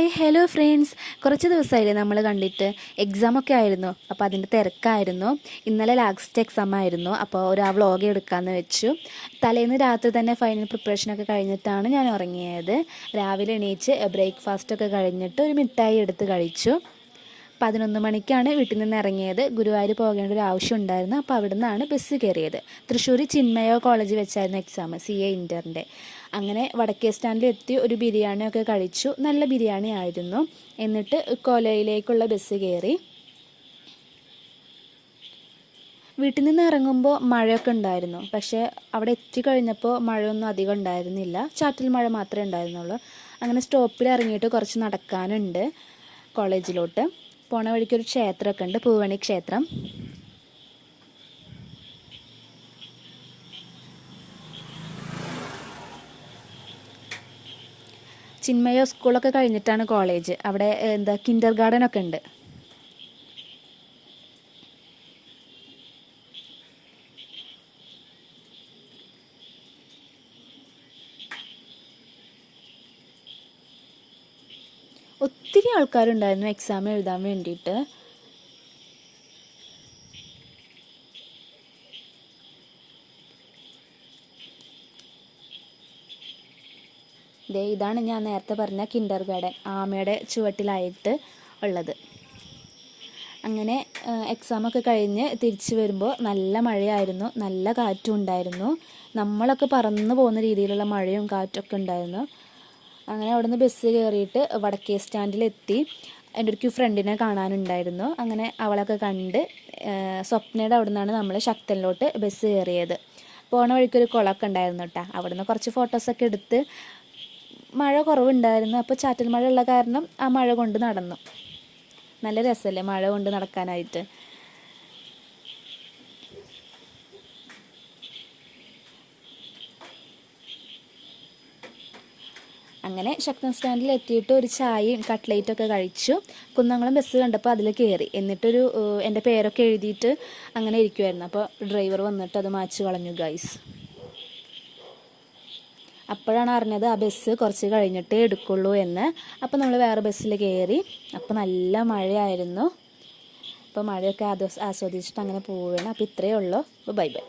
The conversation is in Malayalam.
ഹായ് ഹലോ ഫ്രണ്ട്സ്, കുറച്ച് ദിവസമായില്ലേ നമ്മൾ കണ്ടിട്ട്. എക്സാമൊക്കെ ആയിരുന്നു, അപ്പോൾ അതിൻ്റെ തിരക്കായിരുന്നു. ഇന്നലെ ലാസ്റ്റ് എക്സാം ആയിരുന്നു, അപ്പോൾ ഒരു വ്ളോഗ് എടുക്കാമെന്ന് വെച്ചു. തലേന്ന് രാത്രി തന്നെ ഫൈനൽ പ്രിപ്പറേഷനൊക്കെ കഴിഞ്ഞിട്ടാണ് ഞാൻ ഉറങ്ങിയത്. രാവിലെ എണീച്ച് ബ്രേക്ക്ഫാസ്റ്റൊക്കെ കഴിഞ്ഞിട്ട് ഒരു മിഠായി എടുത്ത് കഴിച്ചു. 11 മണിക്കാണ് വീട്ടിൽ നിന്ന് ഇറങ്ങിയത്. ഗുരുവായൂർ പോകേണ്ട ഒരു ആവശ്യം ഉണ്ടായിരുന്നു, അപ്പോൾ അവിടെ നിന്നാണ് ബസ് കയറിയത്. തൃശ്ശൂർ ചിന്മയ കോളേജ് വെച്ചായിരുന്നു എക്സാം, CA ഇൻ്ററിൻ്റെ. അങ്ങനെ വടക്കേ സ്റ്റാൻഡിലെത്തി ഒരു ബിരിയാണിയൊക്കെ കഴിച്ചു. നല്ല ബിരിയാണി ആയിരുന്നു. എന്നിട്ട് കോലയിലേക്കുള്ള ബസ് കയറി. വീട്ടിൽ നിന്ന് ഇറങ്ങുമ്പോൾ മഴയൊക്കെ ഉണ്ടായിരുന്നു, പക്ഷേ അവിടെ എത്തിക്കഴിഞ്ഞപ്പോൾ മഴയൊന്നും അധികം ഉണ്ടായിരുന്നില്ല. ചാറ്റൽ മഴ മാത്രമേ ഉണ്ടായിരുന്നുള്ളൂ. അങ്ങനെ സ്റ്റോപ്പിൽ ഇറങ്ങിയിട്ട് കുറച്ച് നടക്കാനുണ്ട് കോളേജിലോട്ട്. പോണ വഴിക്കൊരു ക്ഷേത്രമൊക്കെ ഉണ്ട്, പൂവണി ക്ഷേത്രം. ചിന്മയ സ്കൂളൊക്കെ കഴിഞ്ഞിട്ടാണ് കോളേജ്. അവിടെ കിൻഡർ ഗാർഡനൊക്കെ ഉണ്ട്. ഒത്തിരി ആൾക്കാരുണ്ടായിരുന്നു എക്സാം എഴുതാൻ വേണ്ടിയിട്ട്. ഇതാണ് ഞാൻ നേരത്തെ പറഞ്ഞ കിൻഡർ ഗാർഡൻ, ആമയുടെ ചുവട്ടിലായിട്ട് ഉള്ളത്. അങ്ങനെ എക്സാമൊക്കെ കഴിഞ്ഞ് തിരിച്ചു വരുമ്പോൾ നല്ല മഴയായിരുന്നു, നല്ല കാറ്റും ഉണ്ടായിരുന്നു. നമ്മളൊക്കെ പറന്നു പോകുന്ന രീതിയിലുള്ള മഴയും കാറ്റൊക്കെ ഉണ്ടായിരുന്നു. അങ്ങനെ അവിടെ നിന്ന് ബസ് കയറിയിട്ട് വടക്കേ സ്റ്റാൻഡിലെത്തി. എൻ്റെ ഒരു ഫ്രണ്ടിനെ കാണാനുണ്ടായിരുന്നു. അങ്ങനെ അവളൊക്കെ കണ്ട് സ്വപ്നയുടെ അവിടെ നിന്നാണ് നമ്മൾ ശക്തനിലോട്ട് ബസ് കയറിയത്. പോണ വഴിക്കൊരു കുളമൊക്കെ ഉണ്ടായിരുന്നു കേട്ടോ. അവിടെ നിന്ന് കുറച്ച് ഫോട്ടോസൊക്കെ എടുത്ത്. മഴ കുറവുണ്ടായിരുന്നു, അപ്പോൾ ചാറ്റൽ മഴ ഉള്ള കാരണം ആ മഴ കൊണ്ട് നടന്നു. നല്ല രസമല്ലേ മഴ കൊണ്ട് നടക്കാനായിട്ട്. അങ്ങനെ ശക്തൻ സ്റ്റാൻഡിൽ എത്തിയിട്ട് ഒരു ചായയും കട്ട്ലേറ്റൊക്കെ കഴിച്ചു. കുന്നംകുളം ബസ് കണ്ടപ്പോൾ അതിൽ കയറി. എന്നിട്ടൊരു എൻ്റെ പേരൊക്കെ എഴുതിയിട്ട് അങ്ങനെ ഇരിക്കുമായിരുന്നു. അപ്പോൾ ഡ്രൈവർ വന്നിട്ട് അത് മായ്ച്ച് കളഞ്ഞു ഗൈസ്. അപ്പോഴാണ് അറിഞ്ഞത് ആ ബസ് കുറച്ച് കഴിഞ്ഞിട്ടേ എടുക്കുള്ളൂ എന്ന്. അപ്പോൾ നമ്മൾ വേറെ ബസ്സിൽ കയറി. അപ്പോൾ നല്ല മഴയായിരുന്നു. അപ്പോൾ മഴയൊക്കെ ആസ്വദിച്ചിട്ട് അങ്ങനെ പോവുകയാണ്. അപ്പോൾ ഇത്രയേ ഉള്ളൂ. Bye bye.